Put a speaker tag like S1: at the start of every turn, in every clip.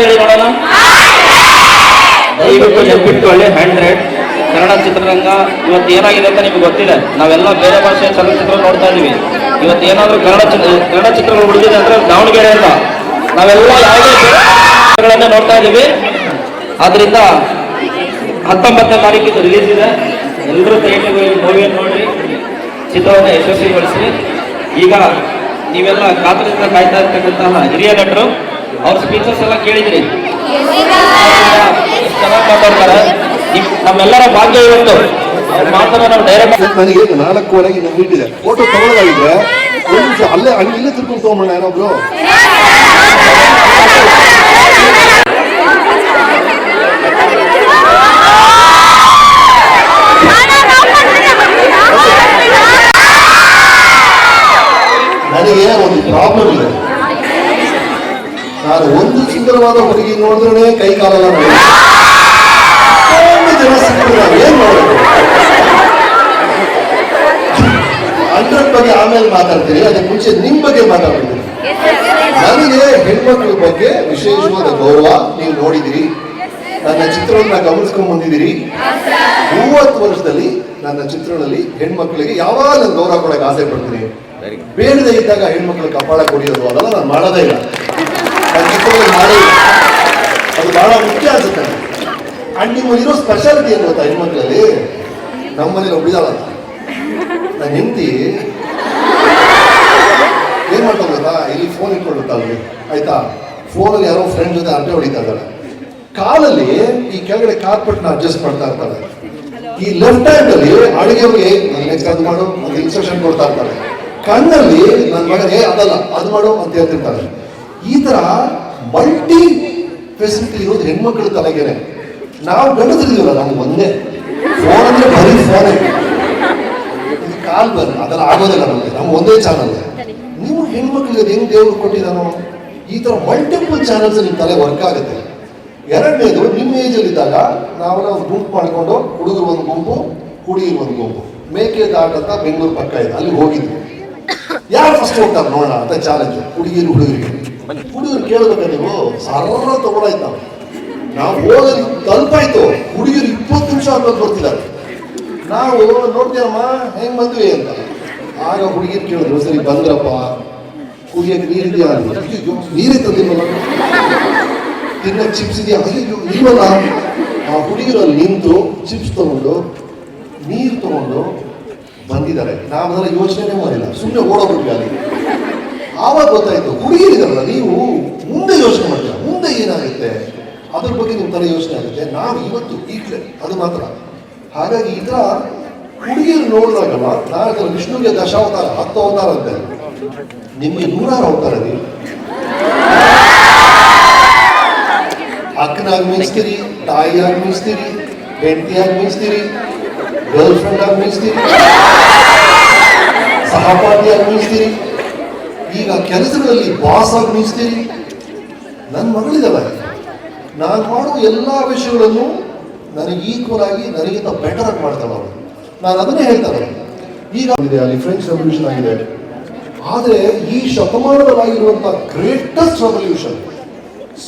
S1: ಹೇಳಿ ನೋಡೋಣ. ದಯವಿಟ್ಟು ನೆನಪಿಟ್ಕೊಳ್ಳಿ 100. ಕನ್ನಡ ಚಿತ್ರರಂಗ ಇವತ್ತು ಏನಾಗಿದೆ ಅಂತ ನಿಮ್ಗೆ ಗೊತ್ತಿದೆ. ನಾವೆಲ್ಲ ಬೇರೆ ಭಾಷೆಯ ಚಲನಚಿತ್ರ ನೋಡ್ತಾ ಇದೀವಿ. ಇವತ್ತು ಏನಾದರೂ ಕನ್ನಡ ಚಿತ್ರಗಳು ಉಳಿದಿದೆ ಅಂದ್ರೆ ದಾವಣಗೆರೆಯಿಂದ ನಾವೆಲ್ಲ ಯಾವುದೇ ಚಿತ್ರಗಳನ್ನೇ ನೋಡ್ತಾ ಇದೀವಿ. ಆದ್ರಿಂದ 19ನೇ ತಾರೀಕಿಗೆ ರಿಲೀಸ್ ಇದೆ. ಎಲ್ಲರೂ ಥಿಯೇಟರ್ಗೆ ಮೂವಿಯನ್ನು ನೋಡ್ರಿ, ಚಿತ್ರವನ್ನು ಯಶಸ್ವಿಗೊಳಿಸಿ. ಈಗ ನೀವೆಲ್ಲ ಕಾತರದಿಂದ ಕಾಯ್ತಾ ಇರ್ತಕ್ಕಂತಹ ಹಿರಿಯ ನಟರು ಅವ್ರ ಸ್ಪೀಚಸ್ ಎಲ್ಲ ಕೇಳಿದ್ರಿ, ಚೆನ್ನಾಗಿ ಮಾತಾಡ್ತಾರೆ. ನಮ್ಮೆಲ್ಲರ ಭಾಗ್ಯ ಇವತ್ತು ಅವ್ರ ಮಾತನ್ನ ನಾವು ಡೈರೆಕ್ಟ್.
S2: ನನಗೆ 4:15 ಮೀಟಿದೆ. ಫೋಟೋ ತಗೊಳ್ಳೋದಾಗಿದ್ರೆ ಒಂದು ನಿಮಿಷ ಅಲ್ಲೇ ಇಲ್ಲೇ ತಿರ್ಕೊಂಡು ತಗೊಂಬೋಣ ಏನೊಬ್ರು. ನನಗೆ ಒಂದು ಪ್ರಾಬ್ಲಮ್ ಇದೆ. ನಾನು ಒಂದು ಸುಂದರವಾದ ಹುಡುಗಿ ನೋಡಿದ್ರೆ ಕೈ ಕಾಲೆಲ್ಲ ಜನ ಸಿಕ್ಕಿದ್ರೆ ಏನ್ ಮಾಡಬೇಕು? 100 ಬಗ್ಗೆ ಆಮೇಲೆ ಮಾತಾಡ್ತೀರಿ, ಅದಕ್ಕೆ ಮುಂಚೆ ನಿಮ್ ಬಗ್ಗೆ ಮಾತಾಡ್ತೀನಿ. ನನಗೆ ಹೆಣ್ಮಕ್ಳ ಬಗ್ಗೆ ವಿಶೇಷವಾದ ಗೌರವ. ನೀವು ನೋಡಿದಿರಿ, ನನ್ನ ಚಿತ್ರವನ್ನ ಗಮನಿಸ್ಕೊಂಡ್ ಬಂದಿದ್ದೀರಿ. 30 ವರ್ಷದಲ್ಲಿ ನನ್ನ ಚಿತ್ರದಲ್ಲಿ ಹೆಣ್ಮಕ್ಳಿಗೆ ಯಾವಾಗ ಗೌರವ ಕೊಡಕ್ಕೆ ಆಸೆ ಪಡ್ತೀನಿ. ಬೇಡದೇ ಇದ್ದಾಗ ಹೆಣ್ಮಕ್ಳು ಕಪಾಳ ಕೊಡಿಯೋದು ಅದೆಲ್ಲ ನಾನು ಮಾಡೋದೇ ಇಲ್ಲ. ನನ್ನ ಚಿತ್ರದಲ್ಲಿ ಮಾಡೇ ಇಲ್ಲ. ಅದು ಬಹಳ ಮುಖ್ಯ ಅನ್ಸುತ್ತೆ. ಅಂಡ್ ನಿಮ್ಮಲ್ಲಿರೋ ಸ್ಪೆಷಾಲಿಟಿ ಏನು ಗೊತ್ತಾ? ಹೆಣ್ಮಕ್ಳಲ್ಲಿ ನಮ್ಮನೇಲಿ ಒಬ್ಳಿದಾಳ ನನ್ನ ಹೆಂಡತಿ ಏನ್ ಮಾಡ್ತಾಳೆ ಗೊತ್ತಾ? ಇಲ್ಲಿ ಫೋನ್ ಇಟ್ಕೊಂಡಿರ್ತಾಳೆ ಆಯ್ತಾ. ಫೋನಲ್ಲಿ ಯಾರೋ ಫ್ರೆಂಡ್ ಜೊತೆ ಅಡ್ಡೆ ಹೊಡಿತಾ ಇದ್ದಾಳೆ. ಕಾಲಲ್ಲಿ ಈ ಕೆಳಗಡೆ ಕಾರ್ಪೆಟ್ ನ ಅಡ್ಜಸ್ಟ್ ಮಾಡ್ತಾ ಇರ್ತಾಳೆ. ಈ ಲೆಫ್ಟ್ ಹ್ಯಾಂಡ್ ಅಲ್ಲಿ ಅಡುಗೆಗೆ ನೆಕ್ಸ್ಟ್ ಅದು ಮಾಡು ಅಂತ ಇನ್ಸ್ಟ್ರಕ್ಷನ್ ಕೊಡ್ತಾ ಇರ್ತಾಳೆ. ಕಣ್ಣಲ್ಲಿ ನನ್ನ ಮಗನೇ ಅದಲ್ಲ ಅದು ಮಾಡು ಅಂತ ಹೇಳ್ತಿರ್ತಾಳೆ. ಈ ತರ ಮಲ್ಟಿ ಫೆಸಿಲಿಟಿ ಇರೋದು ಹೆಣ್ಮಕ್ಳ ತಲೆಗೇನೆ. ನಾವು ಗಂಡಸರಿದೀವಲ್ಲ, ನಮ್ಗೆ ಒಂದೇ ಫೋನ್ ಅಂದ್ರೆ ಬರೀ ಫೋನೇ. ಇದು ಕಾಲ್ ಬಂದು ಅದೆಲ್ಲ ಆಗೋದಿಲ್ಲ ನಮಗೆ. ನಮ್ಗೆ ಒಂದೇ ಚಾನಲ್. ನೀವು ಹೆಣ್ಮಕ್ಳಿಗೆ ಹೆಂಗ್ ದೇವ್ರು ಕೊಟ್ಟಿದ್ದಾನೋ ಈ ತರ ಮಲ್ಟಿಪಲ್ ಚಾನಲ್ಸ್ ನಿಮ್ ತಲೆ ವರ್ಕ್ ಆಗುತ್ತೆ. ಎರಡನೇದು, ನಿಮ್ಮ ಏಜ್ ಅಲ್ಲಿ ಇದ್ದಾಗ ನಾವು ಗುಂಪು ಮಾಡ್ಕೊಂಡು ಹುಡುಗರು ಒಂದು ಗುಂಪು, ಹುಡುಗಿರು ಒಂದು ಗುಂಪು, ಮೇಕೆ ದಾಟ್ ಅಂತ ಬೆಂಗಳೂರು ಪಕ್ಕ ಇದೆ, ಅಲ್ಲಿ ಹೋಗಿದ್ವಿ. ಯಾರು ಫಸ್ಟ್ ಹೋಗ್ತಾರೆ ನೋಡೋಣ ಅಂತ ಚಾಲೆಂಜ್. ಹುಡುಗಿರು ಹುಡುಗರು ಕೇಳ್ಬೇಕ ನೀವು ಸರ್ರ ತಗೊಳಾಯ್ತು. ನಾವು ಹೋಗೋದು ತಲುಪಾಯ್ತು, ಹುಡುಗಿರು 20 ನಿಮಿಷ ಆದ್ಮೇಲೆ ಬರ್ತಿದ್ದಾರೆ. ನಾವು ನೋಡ್ತೀವಮ್ಮ ಹೆಂಗ್ ಬಂದ್ವಿ ಅಂತ. ಆಗ ಹುಡುಗಿರು ಕೇಳಿದ್ರು, ಸರಿ ಬಂದ್ರಪ್ಪ, ಕುಡಿಯಕ್ಕೆ ನೀರಿದೆಯಾ? ನೀರಿತ್ತದಿಲ್ವಲ್ಲ, ತಿನ್ನಕ್ಕೆ ಚಿಪ್ಸ್ ಇದೆಯಾ? ಇಲ್ವಲ್ಲ. ಆ ಹುಡುಗಿರು ಅಲ್ಲಿ ನಿಂತು ಚಿಪ್ಸ್ ತಗೊಂಡು ನೀರು ತಗೊಂಡು ಬಂದಿದ್ದಾರೆ. ನಾವೆಲ್ಲ ಯೋಚನೆ ಮಾಡಿಲ್ಲ, ಸುಮ್ಮನೆ ಓಡೋಗ್ಬಿಟ್ವಿ ಅಲ್ಲಿ. ಆವಾಗ ಗೊತ್ತಾಯ್ತು, ಹುಡುಗಿರಿದಾರಲ್ಲ ನೀವು ಮುಂದೆ ಯೋಚನೆ ಮಾಡ್ತೀರ, ಮುಂದೆ ಏನಾಗುತ್ತೆ ಅದ್ರ ಬಗ್ಗೆ ನಿಮ್ಮ ತರ ಯೋಚನೆ ಆಗುತ್ತೆ. ನಾವು ಇವತ್ತು ಈಗಲೇ ಅದು ಮಾತ್ರ. ಹಾಗಾಗಿ ಈ ತರ ಹುಡುಗಿರು ನೋಡಿದಾಗಲ್ಲ, ನಾಳೆ ವಿಷ್ಣುವಿಗೆ 10 ಅವತಾರ 10 ಅವತಾರ ಅಂತೆ, ನಿಮ್ಗೆ 100 ಅವತಾರ. ನೀವು ಅಕ್ಕನಾಗಿ ಮಿಂಚ್ತೀರಿ, ತಾಯಿಯಾಗಿ ಮಿಂಚ್ತೀರಿ, ಹೆಂಡತಿಯಾಗಿ ಮಿಂಚ್ತೀರಿ, ಗರ್ಲ್ ಫ್ರೆಂಡ್ ಆಗಿ ಮಿಂಚ್ತೀರಿ, ಸಹಪಾಠಿಯಾಗಿ ಮಿಂಚ್ತೀರಿ, ಈಗ ಕೆಲಸಗಳಲ್ಲಿ ಬಾಸ್ ಆಗಿ ಮಿಂಚ್ತೀರಿ. ನನ್ನ ಮಗಳಿದಲ್ಲ, ನಾನು ಮಾಡುವ ಎಲ್ಲಾ ವಿಷಯಗಳನ್ನು ನನಗೆ ಈಕ್ವಲ್ ಆಗಿ ನನಗಿಂತ ಬೆಟರ್ ಆಗಿ ಮಾಡ್ತಾಳೆ ಅವಳು. ನಾನು ಅದನ್ನೇ ಹೇಳ್ತಾರೆ. ಈಗ ಅಲ್ಲಿ ಫ್ರೆಂಚ್ ರೆವಲ್ಯೂಷನ್ ಆಗಿದೆ, ಆದರೆ ಈ ಶತಮಾನದಲ್ಲಾಗಿರುವಂತಹ ಗ್ರೇಟೆಸ್ಟ್ ರೆವಲ್ಯೂಷನ್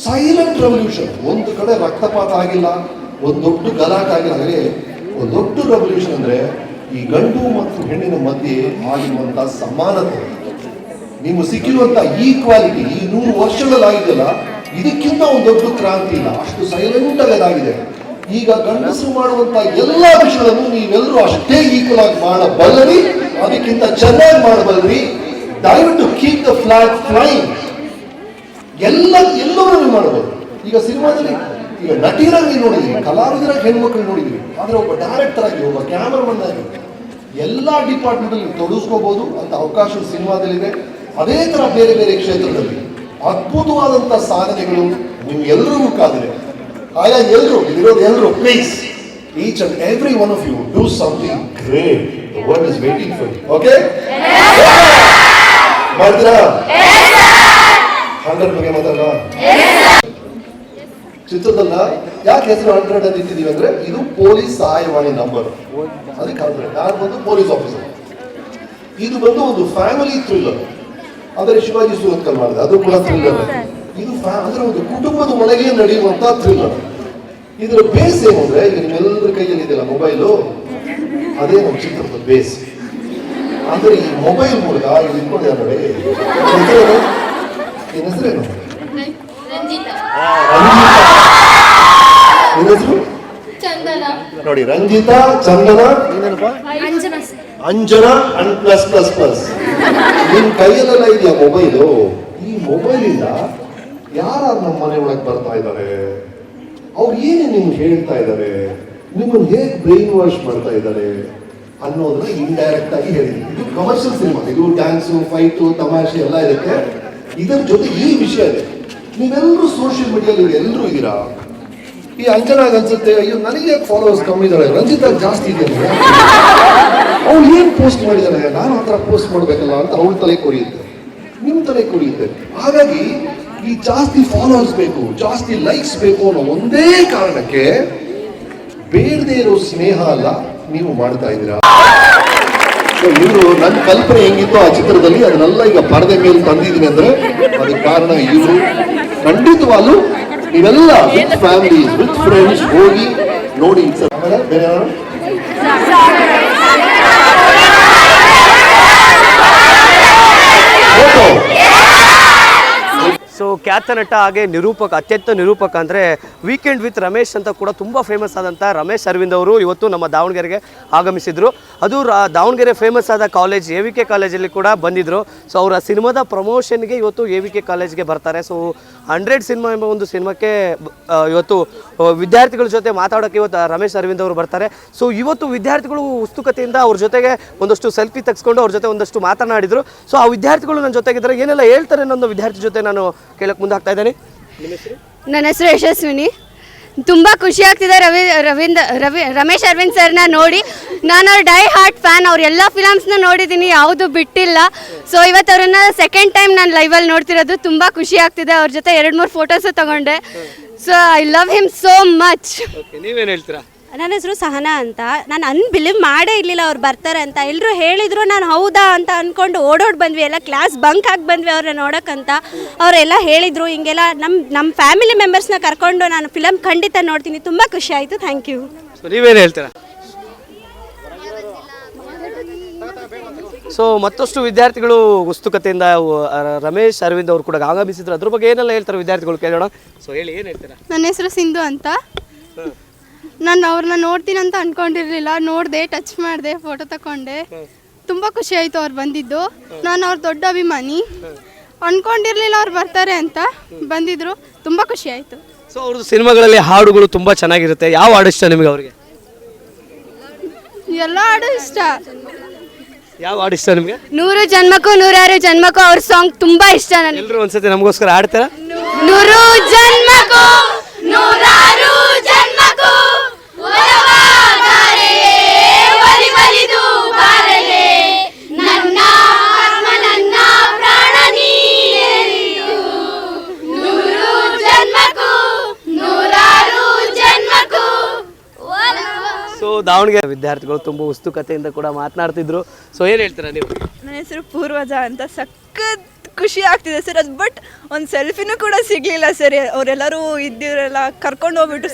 S2: ಸೈಲೆಂಟ್ ರೆವಲ್ಯೂಷನ್. ಒಂದು ಕಡೆ ರಕ್ತಪಾತ ಆಗಿಲ್ಲ, ಒಂದು ದೊಡ್ಡ ಗಲಾಟೆ ಆಗಿಲ್ಲ. ಹಾಗೆ ಒಂದು ದೊಡ್ಡ ರೆವಲ್ಯೂಷನ್ ಅಂದ್ರೆ ಈ ಗಂಡು ಮತ್ತು ಹೆಣ್ಣಿನ ಮಧ್ಯೆ ಆಗಿರುವಂತಹ ಸಮಾನತೆ, ನೀವು ಸಿಕ್ಕಿರುವಂತ ಈಕ್ವಾಲಿಟಿ ಈ 100 ವರ್ಷಗಳಲ್ಲಿ ಆಗಿದೆಯಲ್ಲ, ಇದಕ್ಕಿಂತ ಒಂದು ದೊಡ್ಡ ಕ್ರಾಂತಿ ಇಲ್ಲ. ಅಷ್ಟು ಸೈಲೆಂಟ್ ಆಗಿ ಅದಾಗಿದೆ. ಈಗ ಗಂಡಸರು ಮಾಡುವಂತ ಎಲ್ಲಾ ವಿಷಯಗಳನ್ನು ನೀವೆಲ್ಲರೂ ಅಷ್ಟೇ ಈಕ್ವಲ್ ಆಗಿ ಮಾಡಬಲ್ಲರಿ, ಅದಕ್ಕಿಂತ ಚೆನ್ನಾಗಿ ಮಾಡಬಲ್ಲರಿ. ದಯವಿಟ್ಟು ಕೀಪ್ ದ ಫ್ಲಾಗ್ ಫ್ಲೈಯಿಂಗ್. ಎಲ್ಲವೂ ನೀವು ಮಾಡಬಹುದು. ಈಗ ಸಿನಿಮಾದಲ್ಲಿ ಈಗ ನಟಿಯರಾಗಿ ನೋಡಿದ್ವಿ, ಕಲಾವಿದರಾಗಿ ಹೆಣ್ಮಕ್ಳು ನೋಡಿದ್ವಿ, ಆದ್ರೆ ಒಬ್ಬ ಡೈರೆಕ್ಟರ್ ಆಗಿ, ಒಬ್ಬ ಕ್ಯಾಮರಾಮನ್ ಆಗಿ ಎಲ್ಲಾ ಡಿಪಾರ್ಟ್ಮೆಂಟ್ ಅಲ್ಲಿ ತೊಡಗಿಸ್ಕೋಬಹುದು ಅಂತ ಅವಕಾಶ ಸಿನಿಮಾದಲ್ಲಿದೆ. ಅದೇ ತರ ಬೇರೆ ಬೇರೆ ಕ್ಷೇತ್ರದಲ್ಲಿ ಅದ್ಭುತವಾದಂತಹ ಸಾಧನೆಗಳು ನಿಮ್ಗೆಲ್ಲರಿಗೂ ಕಾದಿದೆ. ಆಯಾ ಎಲ್ಲರೂ please, each and every one of you do something great. The world is waiting for you. Okay, ಮಾಡ್ತೀರಾ? 100 ಬಗ್ಗೆ ಮಾತಾಡೋಣ. ಚಿತ್ರದಲ್ಲ ಯಾಕೆ ಹೆಸರು 100 ಅಂತ ಇಟ್ಟಿದೀವಿ ಅಂದ್ರೆ, ಇದು ಪೊಲೀಸ್ ಸಹಾಯವಾಣಿ ನಂಬರ್. ಅದಕ್ಕೆ 100. ನಾನು ಬಂದು ಪೊಲೀಸ್ ಆಫೀಸರ್. ಇದು ಬಂದು ಒಂದು ಫ್ಯಾಮಿಲಿ ಥ್ರಿಲ್ಲರ್. ಆದರೆ ಶಿವಾಜಿ ಸುರತ್ಕಲ್ ಮಾಡಿದೆ, ಅದು ಕೂಡ ಥ್ರಿಲ್ಲರ್. ಇದು ಅಂದ್ರೆ ಒಂದು ಕುಟುಂಬದ ಒಳಗೆ ನಡೆಯುವಂತ ಥ್ರಿಲ್ಲರ್. ಇದರ ಬೇಸ್ ಏನು ಅಂದ್ರೆ ಈಗ ನಿಮ್ಮೆಲ್ಲರ ಕೈಯಲ್ಲಿ ಇದೆಯಲ್ಲ ಮೊಬೈಲು, ಅದೇ ನಮ್ಮ ಚಿತ್ರದ ಬೇಸ್. ಅಂದ್ರೆ ಈ ಮೊಬೈಲ್ ಮೂಲಕ ಇಲ್ಲಿ ಇಟ್ಕೊಂಡಿದ್ದಾರೆ ನೋಡಿ. ನಿನ್ನ ಹೆಸರೇನು? ನಿನ್ನ ಹೆಸರು ನೋಡಿ, Ranjitha, Chandana, Anjana and plus plus plus. ನಿಮ್ ಕೈಯಲ್ಲೆಲ್ಲ ಇದೆಯಾ ಮೊಬೈಲು? ಈ ಮೊಬೈಲ್ ಇಂದ ಯಾರು ನಮ್ಮ ಮನೆ ಒಳಗೆ ಬರ್ತಾ ಇದ್ದಾರೆ, ಅವ್ರು ಏನೇ ನಿಮ್ಗೆ ಹೇಳ್ತಾ ಇದ್ದಾರೆ, ನಿಮ್ಮನ್ನು ಹೇಗೆ ಬ್ರೈನ್ ವಾಶ್ ಮಾಡ್ತಾ ಇದ್ದಾರೆ ಅನ್ನೋದನ್ನ ಇಂಡೈರೆಕ್ಟ್ ಆಗಿ ಹೇಳಿದ್ವಿ. ಇದು ಕಮರ್ಷಿಯಲ್ ಸಿನಿಮಾ, ಇದು ಡ್ಯಾನ್ಸು, ಫೈಟು, ತಮಾಷೆ ಎಲ್ಲ ಇರುತ್ತೆ. ಇದರ ಜೊತೆ ಈ ವಿಷಯ ಇದೆ. ನೀವೆಲ್ಲರೂ ಸೋಷಿಯಲ್ ಮೀಡಿಯಾದಲ್ಲಿ ಎಲ್ಲರೂ ಇದ್ದೀರಾ. ಈ ಅಂಜನಾಗ್ ಅನ್ಸುತ್ತೆ, ಅಯ್ಯೋ ನನಗೆ ಫಾಲೋವರ್ಸ್ ಕಮ್ಮಿ ಇದ್ದಾರೆ, ರಂಜಿತಾಗ್ ಜಾಸ್ತಿ ಇದೆ, ಅವ್ಳು ಏನ್ ಪೋಸ್ಟ್ ಮಾಡಿದ್ದಾರೆ, ನಾನು ಆ ಥರ ಪೋಸ್ಟ್ ಮಾಡ್ಬೇಕಲ್ಲ ಅಂತ ಅವಳ ತಲೆ ಕೊರಿಯುತ್ತೆ, ನಿಮ್ಮ ತಲೆ ಕೊರಿಯುತ್ತೆ. ಹಾಗಾಗಿ ಈ ಜಾಸ್ತಿ ಫಾಲೋವರ್ಸ್ ಬೇಕು, ಜಾಸ್ತಿ ಲೈಕ್ಸ್ ಬೇಕು ಅನ್ನೋ ಒಂದೇ ಕಾರಣಕ್ಕೆ ಬೇಡದೇ ಇರೋ ಸ್ನೇಹ ಅಲ್ಲ ನೀವು ಮಾಡ್ತಾ ಇದ್ದೀರಾ. ಇವರು ನನ್ನ ಕಲ್ಪನೆ ಹೆಂಗಿತ್ತು ಆ ಚಿತ್ರದಲ್ಲಿ ಅದನ್ನೆಲ್ಲ ಈಗ ಪರದೆ ಮೇಲೆ ತಂದಿದ್ದೀನಿ ಅಂದ್ರೆ ಅದಕ್ಕೆ ಕಾರಣ ಇವರು. ಖಂಡಿತವಾಗ್ಲೂ ನೀವೆಲ್ಲ ವಿತ್ ಫ್ಯಾಮಿಲಿ ವಿತ್ ಫ್ರೆಂಡ್ಸ್ ಹೋಗಿ ನೋಡಿ. ಬೇರೆ ಯಾರು?
S3: ಸೊ ಖ್ಯಾತ ನಟ ಹಾಗೆ ನಿರೂಪಕ, ಅತ್ಯಂತ ನಿರೂಪಕ ಅಂದರೆ ವೀಕೆಂಡ್ ವಿತ್ ರಮೇಶ್ ಅಂತ ಕೂಡ ತುಂಬ ಫೇಮಸ್ ಆದಂಥ ರಮೇಶ್ ಅರವಿಂದ್ ಅವರು ಇವತ್ತು ನಮ್ಮ ದಾವಣಗೆರೆಗೆ ಆಗಮಿಸಿದರು. ಅದು ದಾವಣಗೆರೆ ಫೇಮಸ್ ಆದ ಕಾಲೇಜ್ AVK ಕಾಲೇಜಲ್ಲಿ ಕೂಡ ಬಂದಿದ್ದರು. ಸೊ ಅವರ ಸಿನಿಮಾದ ಪ್ರಮೋಷನ್ಗೆ ಇವತ್ತು AVK ಕಾಲೇಜ್ಗೆ ಬರ್ತಾರೆ. ಸೊ 100 ಸಿನಿಮಾ ಎಂಬ ಒಂದು ಸಿನಿಮಾಕ್ಕೆ ಇವತ್ತು ವಿದ್ಯಾರ್ಥಿಗಳ ಜೊತೆ ಮಾತಾಡೋಕ್ಕೆ ಇವತ್ತು ರಮೇಶ್ ಅರವಿಂದ್ ಅವರು ಬರ್ತಾರೆ. ಸೊ ಇವತ್ತು ವಿದ್ಯಾರ್ಥಿಗಳು ಉತ್ಸುಕತೆಯಿಂದ ಅವ್ರ ಜೊತೆಗೆ ಒಂದಷ್ಟು ಸೆಲ್ಫಿ ತೆಗೆಸ್ಕೊಂಡು ಅವ್ರ ಜೊತೆ ಒಂದಷ್ಟು ಮಾತನಾಡಿದರು. ಸೊ ಆ ವಿದ್ಯಾರ್ಥಿಗಳು ನನ್ನ ಜೊತೆಗಿದ್ದಾರೆ, ಏನೆಲ್ಲ ಹೇಳ್ತಾರೆ ಅನ್ನೋ ವಿದ್ಯಾರ್ಥಿ ಜೊತೆ ನಾನು ಕೇಳಕ್ಕೆ ಮುಂದೆ ಆಗ್ತಾ ಇದ್ದೇನೆ.
S4: ನನ್ನ ಹೆಸರು ಯಶಸ್ವಿನಿ. ತುಂಬ ಖುಷಿ ಆಗ್ತಿದೆ ರಮೇಶ್ ಅರವಿಂದ್ ಸರ್ನ ನೋಡಿ. ನಾನು ಅವ್ರ ಡೈ ಹಾರ್ಟ್ ಫ್ಯಾನ್, ಅವ್ರ ಎಲ್ಲ ಫಿಲಮ್ಸ್ನ ನೋಡಿದ್ದೀನಿ, ಯಾವುದು ಬಿಟ್ಟಿಲ್ಲ. ಸೊ ಇವತ್ತು ಅವರನ್ನ ಸೆಕೆಂಡ್ ಟೈಮ್ ನಾನು ಲೈವಲ್ಲಿ ನೋಡ್ತಿರೋದು, ತುಂಬ ಖುಷಿ ಆಗ್ತಿದೆ. ಅವ್ರ ಜೊತೆ 2-3 ಫೋಟೋಸು ತಗೊಂಡೆ. So I love him so much.
S3: ನೀವೇನು ಹೇಳ್ತೀರಾ?
S5: ನನ್ನ ಹೆಸರು ಸಹನಾ ಅಂತ. ನಾನು ಬಿಲೀವ್ ಮಾಡೇ ಇರಲಿಲ್ಲ ಅವ್ರು ಬರ್ತಾರೆ ಅಂತ. ಎಲ್ಲರೂ ಹೇಳಿದರು, ನಾನು ಹೌದಾ ಅಂತ ಅಂದ್ಕೊಂಡು ಓಡೋಡಿ ಬಂದ್ವಿ, ಎಲ್ಲ ಕ್ಲಾಸ್ ಬಂಕ್ ಹಾಕಿ ಬಂದ್ವಿ ಅವ್ರನ್ನ ನೋಡೋಕ್ಕಂತ. ಅವರೆಲ್ಲ ಹೇಳಿದರು ಹಿಂಗೆಲ್ಲ ನಮ್ಮ ಫ್ಯಾಮಿಲಿ ಮೆಂಬರ್ಸ್ನ ಕರ್ಕೊಂಡು ನಾನು ಫಿಲಮ್ ಖಂಡಿತ ನೋಡ್ತೀನಿ. ತುಂಬ ಖುಷಿ ಆಯಿತು. Thank you.
S3: ನೀವೇನು ಹೇಳ್ತೀರಾ? ಸೊ ಮತ್ತಷ್ಟು ವಿದ್ಯಾರ್ಥಿಗಳು ಉತ್ಸುಕತೆಯಿಂದ ರಮೇಶ್ ಅರವಿಂದ್ ಅವರು ಕೂಡ ಆಗಮಿಸಿದ್ರು. ಅದ್ರ ಬಗ್ಗೆ ಏನೆಲ್ಲ ಹೇಳ್ತಾರೆ ವಿದ್ಯಾರ್ಥಿಗಳು ಕೇಳೋಣ. ಸೊ ಹೇಳಿ, ಏನು ಹೇಳ್ತೀರಾ?
S4: ನನ್ನ ಹೆಸರು ಸಿಂಧು ಅಂತ. ನಾನು ಅವ್ರನ್ನ ನೋಡ್ತೀನಿ ಅಂತ ಅಂದ್ಕೊಂಡಿರಲಿಲ್ಲ, ನೋಡಿದೆ, ಟಚ್ ಮಾಡಿದೆ, ಫೋಟೋ ತಗೊಂಡೆ. ತುಂಬ ಖುಷಿ ಆಯಿತು ಅವ್ರು ಬಂದಿದ್ದು. ನಾನು ಅವ್ರ ದೊಡ್ಡ ಅಭಿಮಾನಿ. ಅಂದ್ಕೊಂಡಿರಲಿಲ್ಲ ಅವ್ರು ಬರ್ತಾರೆ ಅಂತ, ಬಂದಿದ್ರು, ತುಂಬ ಖುಷಿ ಆಯಿತು.
S3: ಸೊ ಅವ್ರದ್ದು ಸಿನಿಮಾಗಳಲ್ಲಿ ಹಾಡುಗಳು ತುಂಬ ಚೆನ್ನಾಗಿರುತ್ತೆ. ಯಾವ ಹಾಡು ಇಷ್ಟ ನಿಮಗೆ ಅವರಿಗೆ?
S4: ಎಲ್ಲ ಹಾಡು ಇಷ್ಟ.
S3: ಯಾವ ಹಾಡು ಇಷ್ಟ ನಿಮಗೆ?
S4: 100 ಜನ್ಮಕ್ಕೂ 106 ಜನ್ಮಕ್ಕೂ ಅವ್ರ ಸಾಂಗ್ ತುಂಬ ಇಷ್ಟ ನನಗೆ.
S3: ಎಲ್ಲರೂ ಒಂದ್ಸತಿ ನಮಗೋಸ್ಕರ ಹಾಡ್ತಾರಾ?
S4: 100 ಜನ್ಮಕ್ಕೂ 106 ಜನ್ಮಕ್ಕೂ ನನ್ನ ಆತ್ಮ ನನ್ನ ಪ್ರಾಣ ನೀರಿತು. 100 ಜನ್ಮಕ್ಕೂ 106 ಜನ್ಮಕ್ಕೂ.
S3: ಸೊ ದಾವಣಗೆರೆ ವಿದ್ಯಾರ್ಥಿಗಳು ತುಂಬ ಉತ್ಸುಕತೆಯಿಂದ ಕೂಡ ಮಾತನಾಡ್ತಿದ್ರು. ಸೊ ಏನು ಹೇಳ್ತೀರಾ ನೀವು?
S6: ನನ್ನ ಹೆಸರು ಪೂರ್ವಜ ಅಂತ. ಸಖತ್ ಖುಷಿ ಆಗ್ತಿದೆ ಸರ್ ಅದು. ಬಟ್ ಒಂದು ಸೆಲ್ಫಿನೂ ಕೂಡ ಸಿಗಲಿಲ್ಲ ಸರ್. ಅವರೆಲ್ಲರೂ ಇದ್ದಿವರೆಲ್ಲ ಕರ್ಕೊಂಡು ಹೋಗ್ಬಿಟ್ಟು